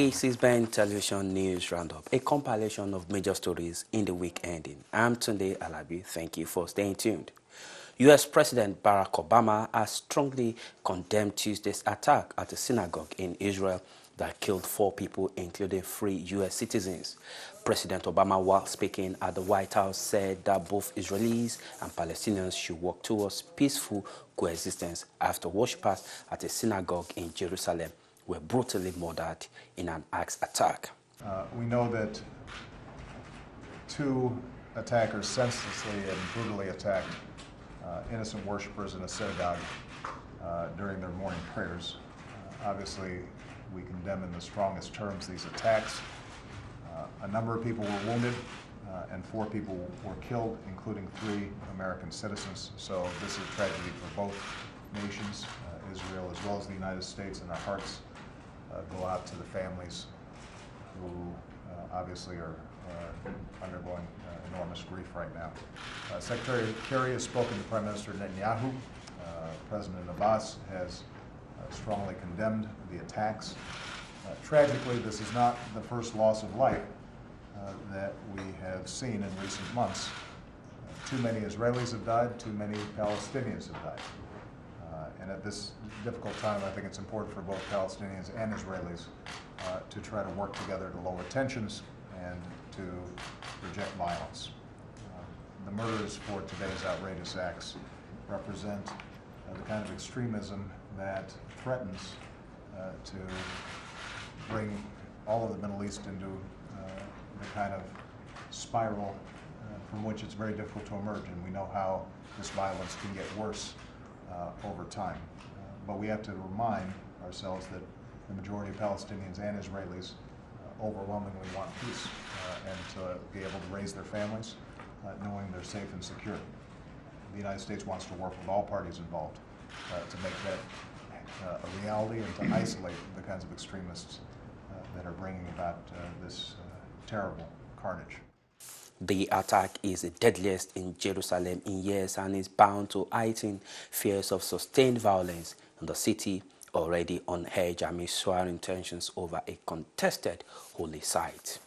This is Ben Television News Roundup, a compilation of major stories in the week ending. I'm Tunde Alabi. Thank you for staying tuned. U.S. President Barack Obama has strongly condemned Tuesday's attack at a synagogue in Israel that killed 4 people, including 3 U.S. citizens. President Obama, while speaking at the White House, said that both Israelis and Palestinians should work towards peaceful coexistence after worshippers at a synagogue in Jerusalem were brutally murdered in an axe attack. We know that 2 attackers senselessly and brutally attacked innocent worshipers in a synagogue during their morning prayers. Obviously, we condemn in the strongest terms these attacks. A number of people were wounded and 4 people were killed, including 3 American citizens. So this is a tragedy for both nations, Israel as well as the United States, and our hearts go out to the families who obviously are undergoing enormous grief right now. Secretary Kerry has spoken to Prime Minister Netanyahu. President Abbas has strongly condemned the attacks. Tragically, this is not the first loss of life that we have seen in recent months. Too many Israelis have died, too many Palestinians have died. And at this difficult time, I think it's important for both Palestinians and Israelis to try to work together to lower tensions and to reject violence. The murders for today's outrageous acts represent the kind of extremism that threatens to bring all of the Middle East into the kind of spiral from which it's very difficult to emerge, and we know how this violence can get worse over time. But we have to remind ourselves that the majority of Palestinians and Israelis overwhelmingly want peace and to be able to raise their families knowing they're safe and secure. The United States wants to work with all parties involved to make that a reality and to isolate the kinds of extremists that are bringing about this terrible carnage. The attack is the deadliest in Jerusalem in years and is bound to heighten fears of sustained violence in the city, already on edge amid soaring tensions over a contested holy site.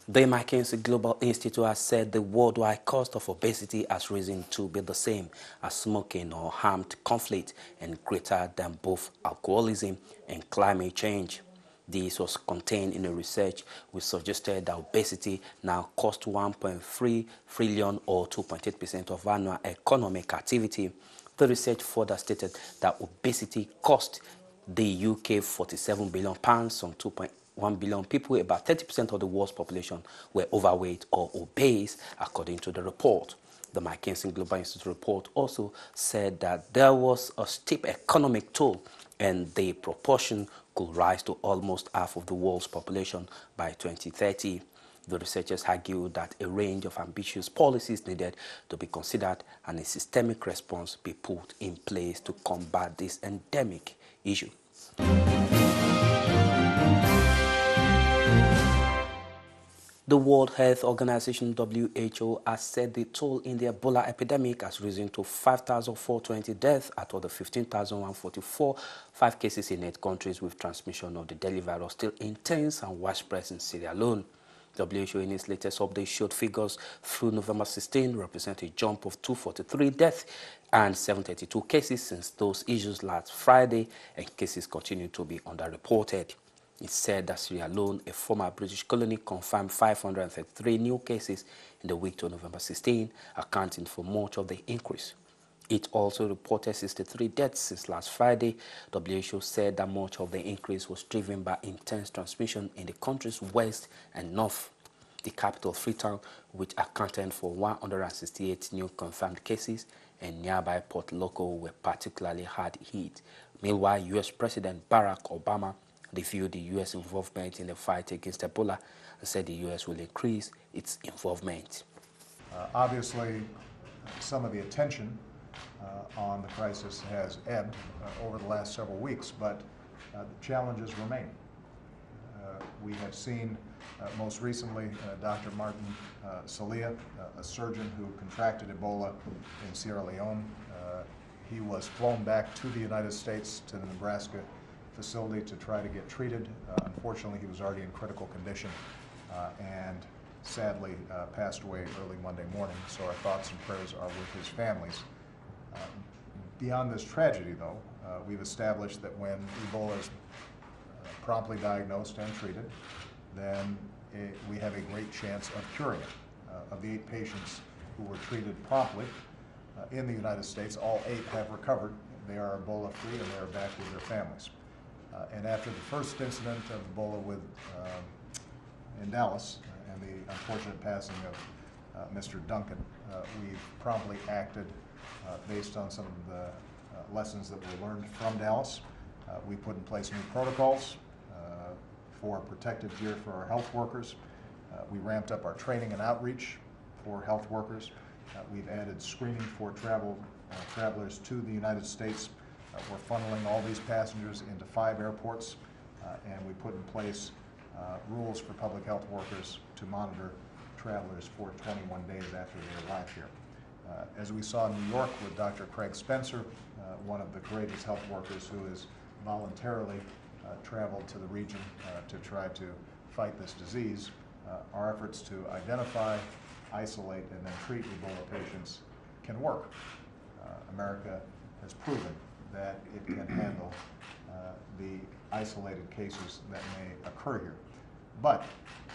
The McKinsey Global Institute has said the worldwide cost of obesity has risen to be the same as smoking or armed conflict and greater than both alcoholism and climate change. This was contained in a research which suggested that obesity now costs 1.3 trillion or 2.8% of annual economic activity. The research further stated that obesity cost the UK £47 billion, some 2.1 billion people, about 30% of the world's population were overweight or obese, according to the report. The McKinsey Global Institute report also said that there was a steep economic toll and the proportion could rise to almost half of the world's population by 2030. The researchers argued that a range of ambitious policies needed to be considered and a systemic response be put in place to combat this endemic issue. The World Health Organization (WHO) has said the toll in the Ebola epidemic has risen to 5,420 deaths out of the 15,144 cases in 8 countries, with transmission of the deadly virus still intense and widespread in Syria alone. WHO in its latest update showed figures through November 16 represent a jump of 243 deaths and 732 cases since those issues last Friday, and cases continue to be underreported. It said that Syria alone, a former British colony, confirmed 533 new cases in the week to November 16, accounting for much of the increase. It also reported 63 deaths since last Friday. WHO said that much of the increase was driven by intense transmission in the country's west and north. The capital, Freetown, which accounted for 168 new confirmed cases, and nearby Port Loko were particularly hard hit. Meanwhile, U.S. President Barack Obama reviewed the U.S. involvement in the fight against Ebola and said the U.S. will increase its involvement. Obviously, some of the attention on the crisis has ebbed over the last several weeks, but the challenges remain. We have seen most recently Dr. Martin Salia, a surgeon who contracted Ebola in Sierra Leone. He was flown back to the United States, to the Nebraska facility to try to get treated. Unfortunately, he was already in critical condition and sadly passed away early Monday morning, so our thoughts and prayers are with his families. Beyond this tragedy, though, we've established that when Ebola is promptly diagnosed and treated, then we have a great chance of curing it. Of the 8 patients who were treated promptly in the United States, all 8 have recovered. They are Ebola-free and they are back with their families. And after the first incident of Ebola in Dallas and the unfortunate passing of Mr. Duncan, we promptly acted based on some of the lessons that were learned from Dallas. We put in place new protocols for protective gear for our health workers. We ramped up our training and outreach for health workers. We've added screening for travelers to the United States. We're funneling all these passengers into 5 airports, and we put in place rules for public health workers to monitor travelers for 21 days after they arrive here. As we saw in New York with Dr. Craig Spencer, one of the courageous health workers who has voluntarily traveled to the region to try to fight this disease, our efforts to identify, isolate, and then treat Ebola patients can work. America has proven that it can handle the isolated cases that may occur here. But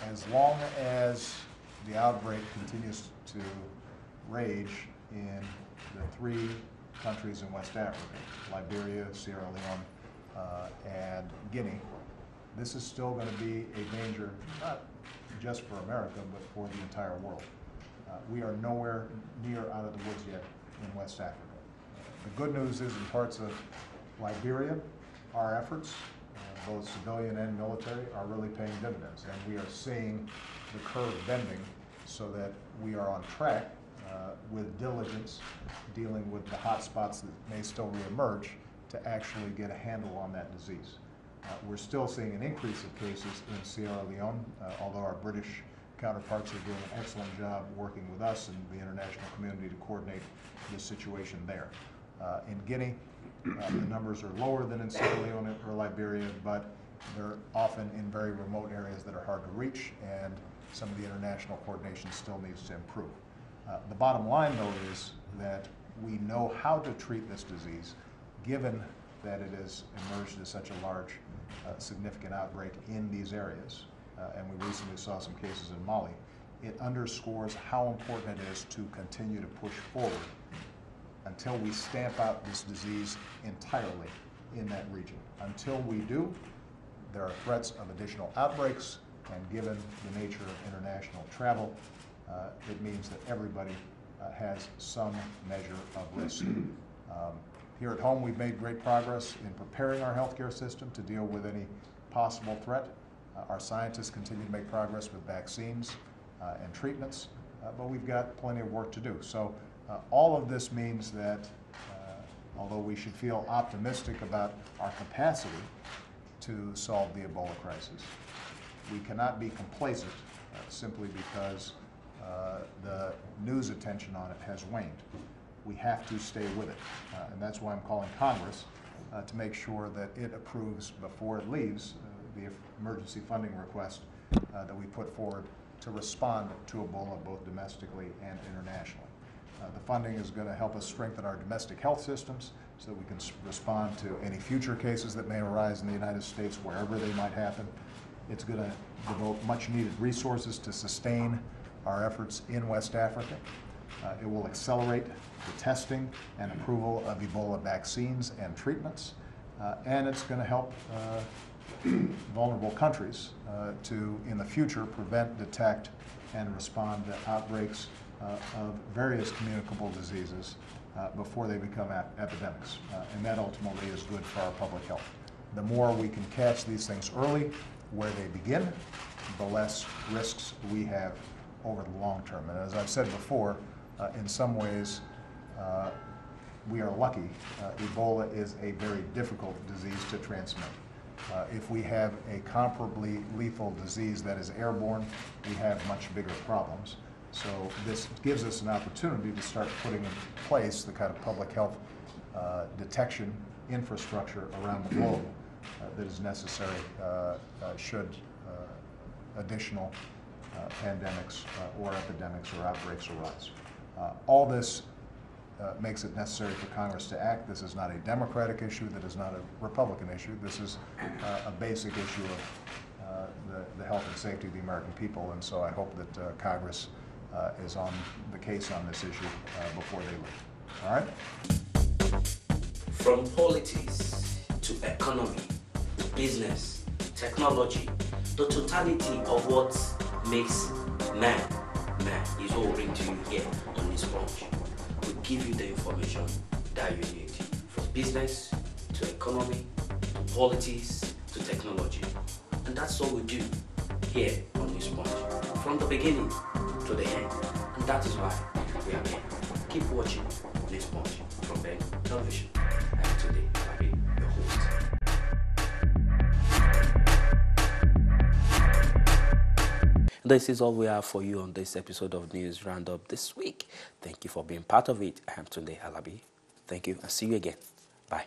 as long as the outbreak continues to rage in the 3 countries in West Africa, Liberia, Sierra Leone, and Guinea, this is still going to be a danger, not just for America, but for the entire world. We are nowhere near out of the woods yet in West Africa. The good news is in parts of Liberia, our efforts, both civilian and military, are really paying dividends, and we are seeing the curve bending so that we are on track with diligence dealing with the hot spots that may still reemerge to actually get a handle on that disease. We're still seeing an increase of cases in Sierra Leone, although our British counterparts are doing an excellent job working with us and the international community to coordinate the situation there. In Guinea, the numbers are lower than in Sierra Leone or Liberia, but they're often in very remote areas that are hard to reach, and some of the international coordination still needs to improve. The bottom line, though, is that we know how to treat this disease, given that it has emerged as such a large, significant outbreak in these areas. And we recently saw some cases in Mali. It underscores how important it is to continue to push forward until we stamp out this disease entirely in that region. Until we do, there are threats of additional outbreaks, and given the nature of international travel, it means that everybody has some measure of risk. Here at home, we've made great progress in preparing our healthcare system to deal with any possible threat. Our scientists continue to make progress with vaccines and treatments, but we've got plenty of work to do. So all of this means that although we should feel optimistic about our capacity to solve the Ebola crisis, we cannot be complacent simply because the news attention on it has waned. We have to stay with it, and that's why I'm calling Congress to make sure that it approves before it leaves the emergency funding request that we put forward to respond to Ebola both domestically and internationally. The funding is going to help us strengthen our domestic health systems so that we can respond to any future cases that may arise in the United States, wherever they might happen. It's going to devote much needed resources to sustain our efforts in West Africa. It will accelerate the testing and approval of Ebola vaccines and treatments, and it's going to help vulnerable countries to, in the future, prevent, detect, and respond to outbreaks of various communicable diseases before they become epidemics. And that ultimately is good for our public health. The more we can catch these things early, where they begin, the less risks we have over the long term. And as I've said before, in some ways, we are lucky. Ebola is a very difficult disease to transmit. If we have a comparably lethal disease that is airborne, we have much bigger problems. So this gives us an opportunity to start putting in place the kind of public health detection infrastructure around the globe that is necessary should additional pandemics or epidemics or outbreaks arise. All this makes it necessary for Congress to act. This is not a Democratic issue. That is not a Republican issue. This is a basic issue of the health and safety of the American people, and so I hope that Congress is on the case on this issue before they leave. All right? From politics to economy to business, technology, the totality of what makes man is what we bring to you here on this Punch. We give you the information that you need, from business to economy to politics to technology. And that's what we do here on this Punch, from the beginning to the end. And that is why we are here. Keep watching this Punch from Ben Television. And today, I'll be your host. This is all we have for you on this episode of News Roundup this week. Thank you for being part of it. I am Tunde Alabi. Thank you and see you again. Bye.